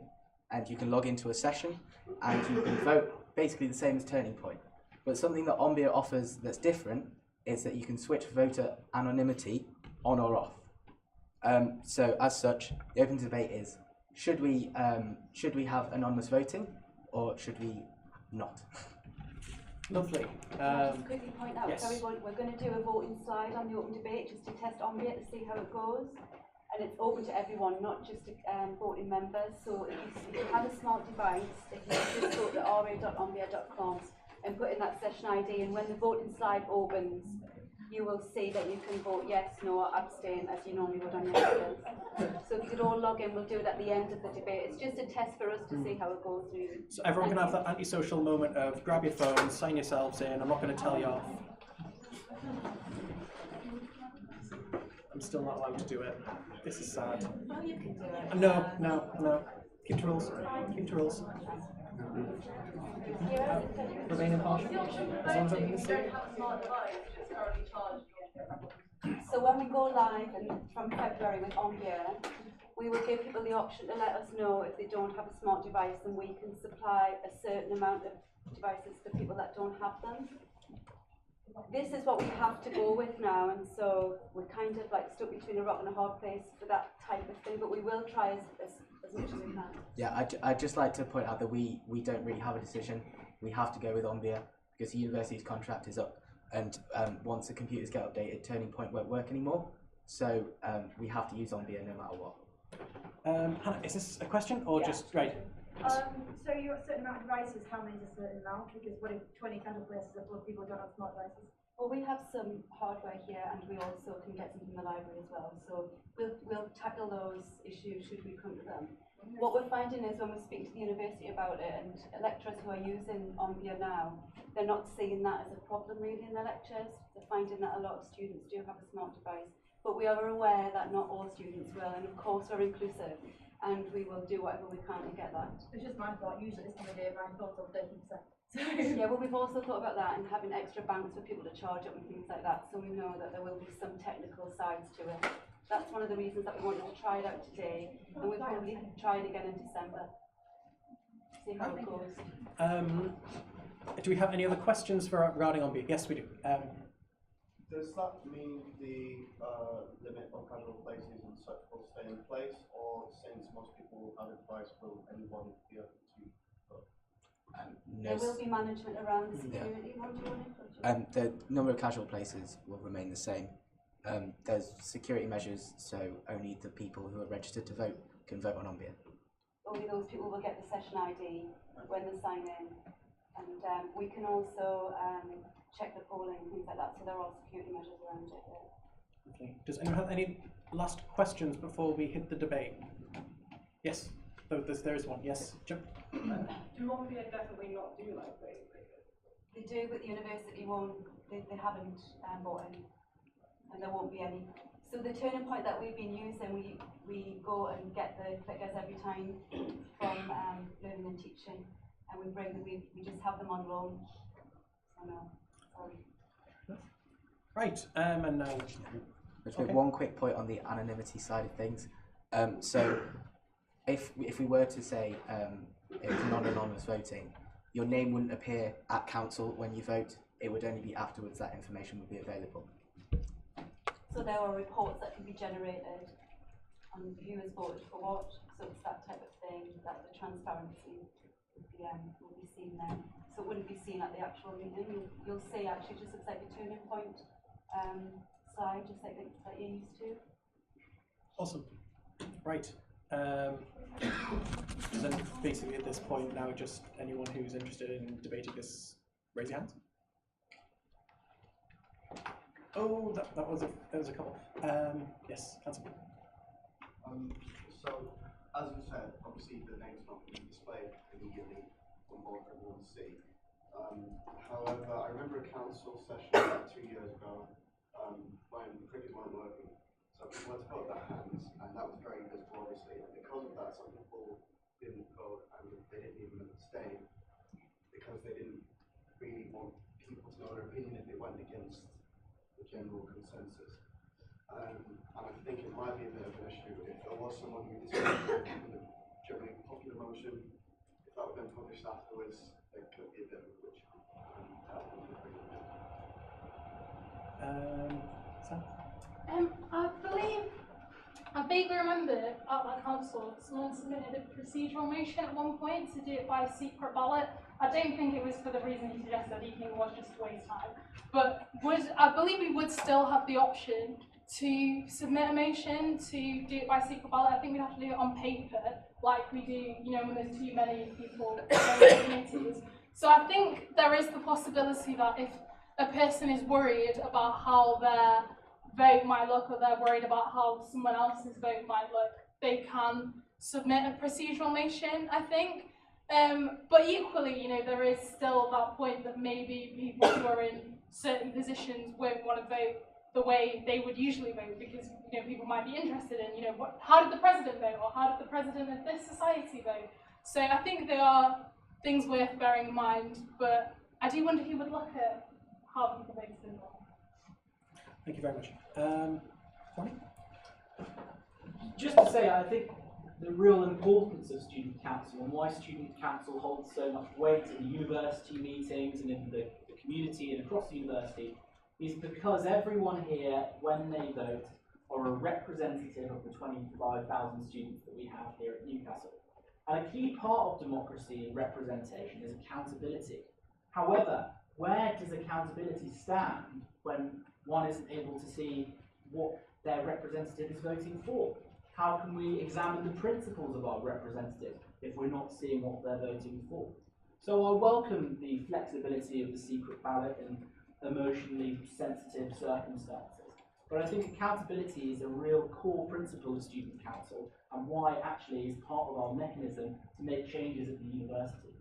and you can log into a session, and you can vote basically the same as Turning Point. But something that Ombia offers that's different is that you can switch voter anonymity on or off. So as such, the open debate is, should we have anonymous voting, or should we not? Lovely. Can I just quickly point out yes. to everybody, we're going to do a voting slide on the open debate just to test Ombia to see how it goes. And it's open to everyone, not just to voting members. So if you have a smart device, if you just go to ra.ombia.com and put in that session ID, and when the voting slide opens, you will see that you can vote yes, no, or abstain as you normally would on your tablets. So if you could all log in, we'll do it at the end of the debate. It's just a test for us to see how it goes through. So everyone can have that antisocial moment of grab your phone, sign yourselves in. I'm not going to tell you off. I'm still not allowed to do it. This is sad. Oh, you can do it. No. Keep to rules. Keep to rules. Remain impartial. As long as I'm in the seat. So when we go live from February with Ombia, we will give people the option to let us know if they don't have a smart device, and we can supply a certain amount of devices for people that don't have them. this is what we have to go with now, and so we're kind of like stuck between a rock and a hard place for that type of thing, but we will try as much as we can. Yeah, I'd just like to point out that we don't really have a decision. We have to go with Ombia because the university's contract is up, and once the computers get updated, Turning Point won't work anymore. So we have to use Ombia no matter what. Hannah, is this a question or just right? So you're a certain amount of devices, how many is a certain amount? Because what if 20 candle places are full of people who don't have smart devices? Well, we have some hardware here, and we also can get some from the library as well. So we'll tackle those issues should we come to them. What we're finding is when we speak to the university about it, and lecturers who are using Ombia now, they're not seeing that as a problem really in their lectures. They're finding that a lot of students do have a smart device, but we are aware that not all students will, and of course we're inclusive, and we will do whatever we can to get that. It's just my thought. Usually this time of day, my thoughts of 30%. Yeah, well, we've also thought about that and having extra banks for people to charge up and things like that, so we know that there will be some technical sides to it. That's one of the reasons that we wanted to try it out today, and we'll probably try it again in December. See how it goes. Do we have any other questions regarding Ombia? Yes, we do. Does that mean the limit on casual places and such will stay in place, or since most people will have advice, will anyone be able to vote? There will be management around the security. What do you want to The number of casual places will remain the same. There's security measures, so only the people who are registered to vote can vote on Ombia. Only those people will get the session ID when they sign in, and we can also check the polling and things like that, so there are security measures around it. Yeah. Okay. Does anyone have any last questions before we hit the debate? Yes, there is one. Yes, Jim. Do Ombia definitely not do like they? They do, but the university won't. They haven't bought any, and there won't be any. So the turning point that we've been using, we go and get the clickers every time from learning and teaching, and we just have them on loan. So no, sorry. Right, and now. Okay. One quick point on the anonymity side of things. So if we were to say it's non-anonymous voting, your name wouldn't appear at council when you vote. It would only be afterwards that information would be available. So there are reports that can be generated on who has voted for what, so it's that type of thing, that the transparency will be seen then. So it wouldn't be seen at the actual meeting. You'll see actually just looks like a turning point slide, just like that you're used to. Awesome. Right. Then basically at this point now, just anyone who's interested in debating this, raise your hands. Oh, that was a couple. Yes, Hanson. So, as you said, obviously the name's not being displayed immediately on board for everyone to see. However, I remember a council session about 2 years ago when cricket weren't working. So people had to vote their hands, and that was very visible, obviously. And because of that, some people didn't vote, and they didn't even stay because they didn't really want people to know their opinion if it went against the general consensus. And I think it might be a bit of an issue if there was someone who disagreed with the generally popular motion, if that would then published afterwards, there could be a bit of a glitch. I vaguely remember at that council, someone submitted a procedural motion at one point to do it by secret ballot. I don't think it was for the reason you suggested. I think it was just to waste time. But I believe we would still have the option to submit a motion to do it by secret ballot. I think we'd have to do it on paper, like we do, when there's too many people in committees. So I think there is the possibility that if a person is worried about how their vote might look, or they're worried about how someone else's vote might look, they can submit a procedural motion, I think. But equally, there is still that point that maybe people who are in certain positions won't want to vote the way they would usually vote, because people might be interested in how did the president vote, or how did the president of this society vote. So I think there are things worth bearing in mind, but I do wonder who would look at how people vote in law. Thank you very much. Tony? Just to say, I think the real importance of student council and why student council holds so much weight in the university meetings and in the community and across the university is because everyone here, when they vote, are a representative of the 25,000 students that we have here at Newcastle. And a key part of democracy and representation is accountability. However, where does accountability stand when one isn't able to see what their representative is voting for? How can we examine the principles of our representative if we're not seeing what they're voting for? So I welcome the flexibility of the secret ballot in emotionally sensitive circumstances. But I think accountability is a real core principle of Student Council and why actually is part of our mechanism to make changes at the university.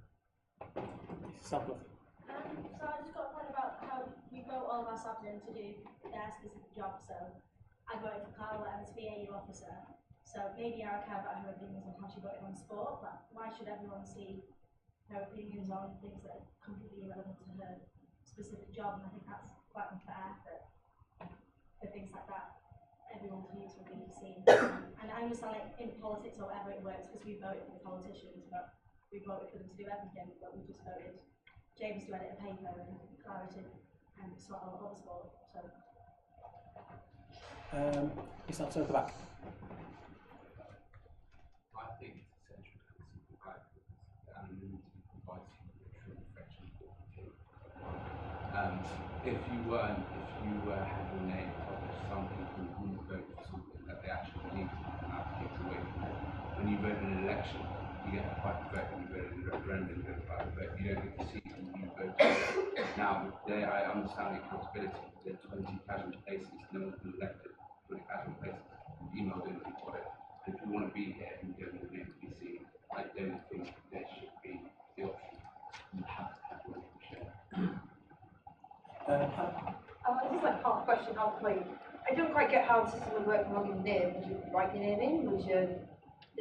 So I just got a point about how you vote all of us up in to do their specific job. So I voted for Carla as VAU officer. So maybe I care about her opinions on how she voted on sport, but why should everyone see her opinions on things that are completely irrelevant to her specific job? And I think that's quite unfair that for things like that, everyone's views will be seen. And I understand like in politics or whatever it works because we voted for the politicians, but we voted for them to do everything, but we just voted James to edit a paper and Clara to sort out other sport. So it's not so at the back. I think it's essential to provide anonymity provides you with true reflection of what you do. If you had your name published, some people wouldn't vote for something that they actually believe in and have to take away from it. When you vote in an election, you get a private vote. When you vote in a referendum, you get a private vote. You don't get to see who you vote for. Now, there I understand the accountability. There are 20 casual places, no one's been elected. 20 casual places. Emailed in, you've got it. If you want to be here and you don't want your name to be seen, I don't think there should be the option. You have to have your name shared. This is like half question, half point. I don't quite get how the system would work when logging in. Would you write your name in? Is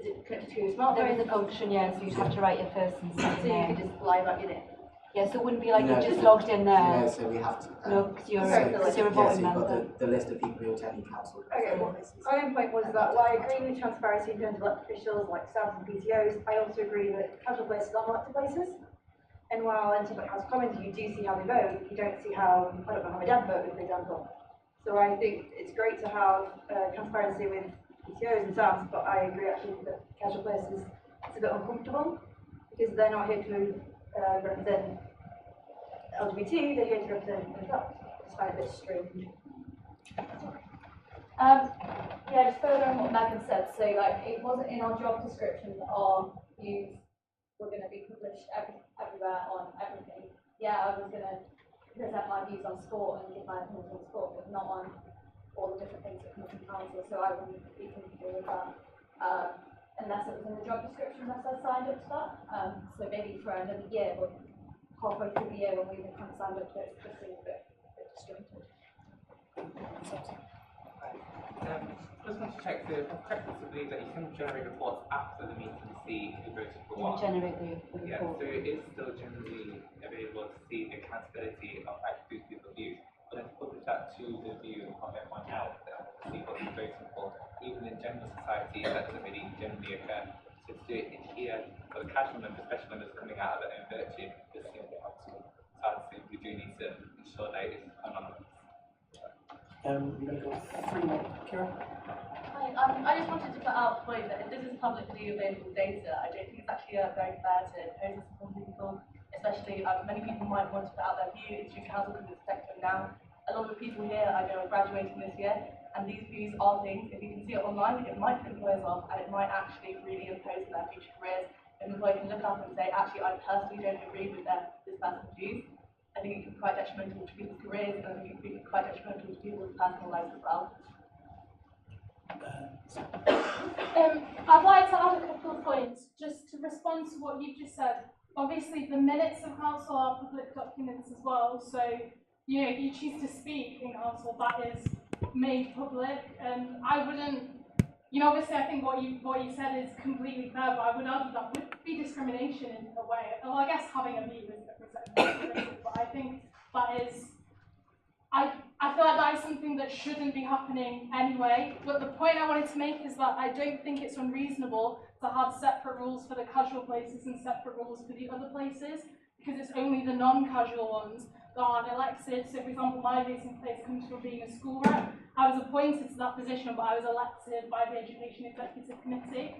it connected to your smartphone? There is a function, yeah, so you'd have to write your first and second So you name. could just lie about your name? Yeah, so it wouldn't be like No, you just logged in there. No, so we have to. No, because you're, so, you're a yeah, voting so you've got member. the list of people who attend council. Okay, well, my main point was that while I agree with transparency in terms of elected officials like staff and PTOs, I also agree that casual places are elected places. And while in terms of House of Commons you do see how they vote, you don't see how, I don't know how my dad voted, for example. So I think it's great to have transparency with PTOs and staff, but I agree actually that casual places it's a bit uncomfortable because they're not here to represent LGBT, they're here to represent themselves. I just find it a bit strange. Yeah, just further on what Megan said, so like it wasn't in our job description that our views were going to be published everywhere on everything. Yeah, I was going to present my views on sport and give my opinions on sport, but not on all the different things that come from council, so I wouldn't be comfortable with that. Unless it was in the job description, unless I signed up to that. So maybe for another year, but halfway through the year when we kind of signed up to it, it just seems a bit disjointed. Just want to check the correct to believe that you can generate reports after the meeting to see who voted for You what. generate the report. Yeah, so it is still generally available to see the accountability of actually who people view. But then to publish that to the view of everyone else, to see what you're voting for, even in general society, that doesn't really generally occur. So to do it in here for the casual members, especially members coming out of their own virtue, just seems a bit helpful. So we do need to ensure that it is anonymous. I'm going to go 3 more. Kira? Hi, I just wanted to put out the point that if this is publicly available data, I don't think it's actually very fair to impose this upon people, especially many people might want to put out their view in student council because it's affecting them now. A lot of the people here I know are graduating this year, and these views are things, if you can see it online, it might put employers off, and it might actually really impose their future careers. An employer can look up and say, actually, I personally don't agree with this person's views. I think it can be quite detrimental to people's careers, and I think it can be quite detrimental to people's personal lives as well. I'd like to add a couple of points just to respond to what you've just said. Obviously, the minutes of council are public documents as well, so you know if you choose to speak in council, that is made public. And I wouldn't, you know, obviously I think what you said is completely fair, but I would argue that would be discrimination in a way. Well, I guess having a view is discrimination, but I think that is. I feel like that is something that shouldn't be happening anyway, but the point I wanted to make is that I don't think it's unreasonable to have separate rules for the casual places and separate rules for the other places, because it's only the non-casual ones that aren't elected. So for example, my voting place comes from being a school rep. I was appointed to that position, but I was elected by the Education Executive Committee.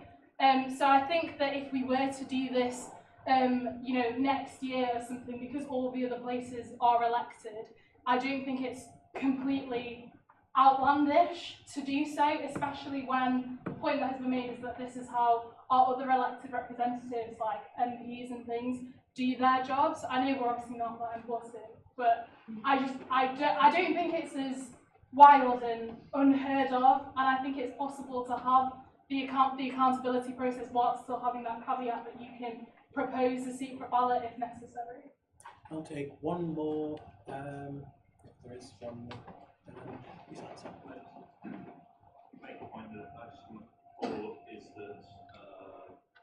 So I think that if we were to do this, you know, next year or something, because all the other places are elected, I don't think it's completely outlandish to do so, especially when the point that has been made is that this is how our other elected representatives, like MPs and things, do their jobs. I know we're obviously not that important, but I don't think it's as wild and unheard of, and I think it's possible to have the accountability process while still having that caveat that you can propose a secret ballot if necessary. I'll take one more. If there is one more. Make a point that I just want to follow up is that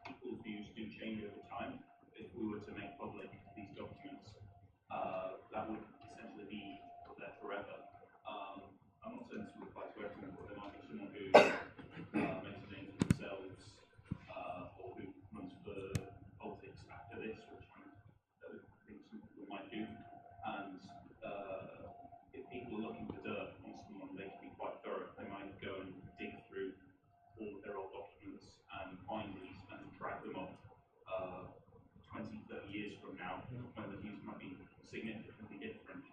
people's views do change over time. If we were to make public these documents, that would essentially be up there forever. I'm not saying this would apply to everyone, but there might be someone who makes a name for themselves or who runs for politics after this, which I think some people might do. And if people are looking for dirt on someone, they can be quite thorough. They might go and dig through all of their old documents and find these and track them up 20, 30 years from now, when the views might be significantly different.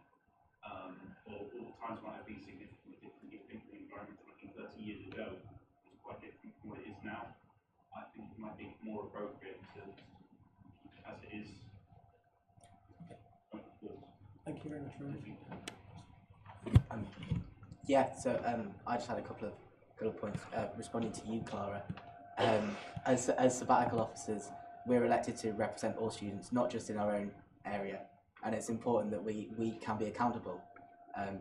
Or all the times might be significantly different. You think the environment 20, 30 years ago was quite different from what it is now. I think it might be more appropriate to keep it as it is. Thank you very much, Ryan. Yeah, so I just had a couple of points responding to you, Clara. As sabbatical officers, we're elected to represent all students, not just in our own area, and it's important that we can be accountable,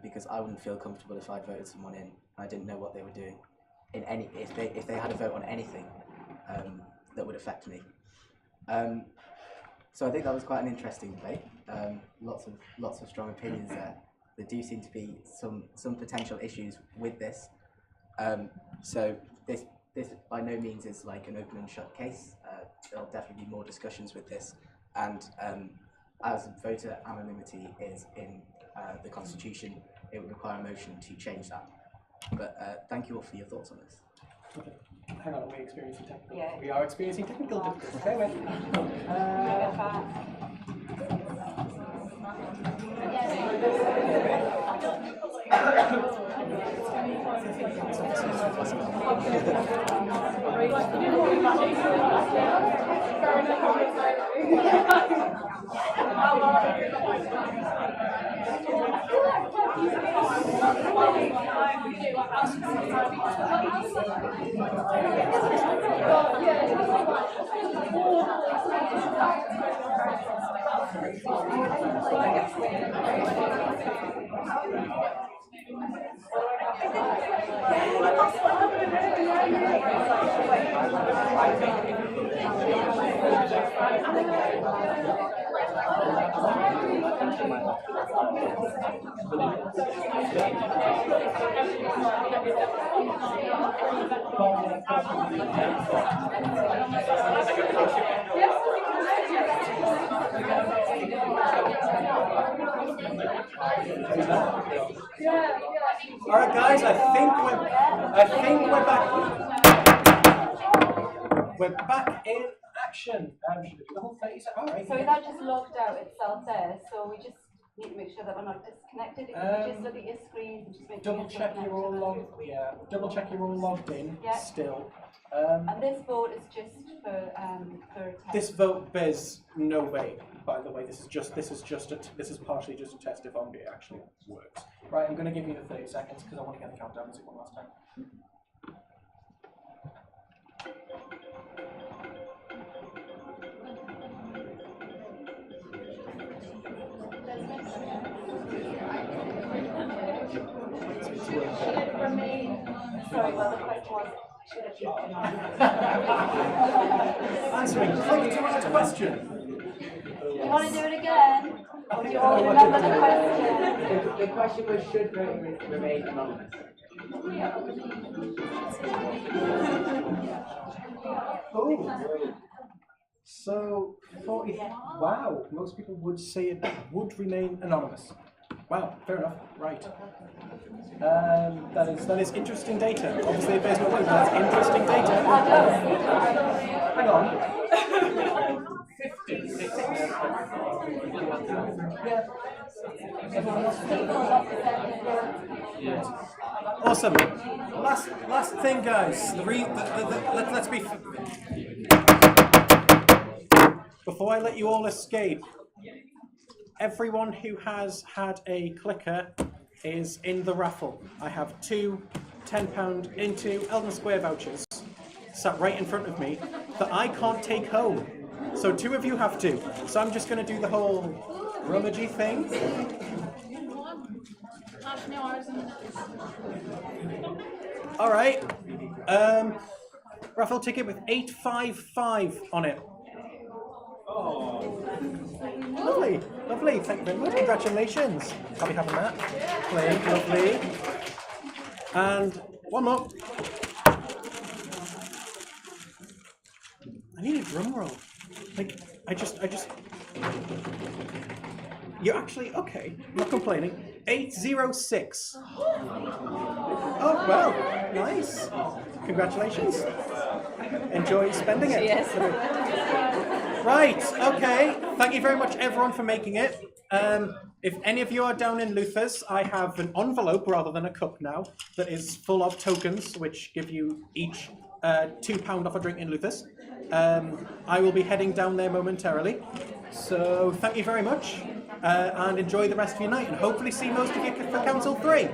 because I wouldn't feel comfortable if I'd voted someone in and I didn't know what they were doing in if they had a vote on anything that would affect me. So I think that was quite an interesting debate. Lots of strong opinions there. There do seem to be some potential issues with this. So this by no means is like an open and shut case. There'll definitely be more discussions with this, and as voter anonymity is in the Constitution, it would require a motion to change that. But thank you all for your thoughts on this. Okay. Hang on, are we experiencing technical? Yeah. We are experiencing technical difficulties. Stay with. All right, guys. I think we're back. We're back in action. Should we do the whole 30 seconds? All right. So that just logged out itself there. So we just need to make sure that we're not disconnected. If you just look at your screen and just make sure Double check you're all logged. Yeah. Double check you're all logged in. Yeah. Still. And this vote is just for test. This vote bears no weight, by the way. This is partially just a test if OMBI actually works. Right, I'm going to give you the 30 seconds because I want to get the countdown music one last time. Should it remain? Sorry, well, the question was, should it be? Answering quick to answer question. You want to do it again? Or do you all remember the question? The question was, should voting remain anonymous? So 40. Wow, most people would say it would remain anonymous. Wow, fair enough. Right. That is interesting data. Obviously, based on that's interesting data. Hang on. 56. Yeah. Everyone else. Yeah. Awesome. Last thing, guys. Let's be. Before I let you all escape, everyone who has had a clicker is in the raffle. I have 2 £10 into Eldon Square vouchers sat right in front of me that I can't take home. So 2 of you have to. So I'm just going to do the whole rummagey thing. All right. Raffle ticket with 855 on it. Oh. Lovely, lovely. Thank you very much. Congratulations. I'll be having that. Lovely. And one more. I need a drum roll. Like, I just. You're actually okay. I'm not complaining. 806. Oh well, nice. Congratulations. Enjoy spending it. Yes. Right, okay. Thank you very much, everyone, for making it. If any of you are down in Luther's, I have an envelope rather than a cup now that is full of tokens, which give you each £2 off a drink in Luther's. I will be heading down there momentarily. So thank you very much, and enjoy the rest of your night, and hopefully see most of you for Council 3.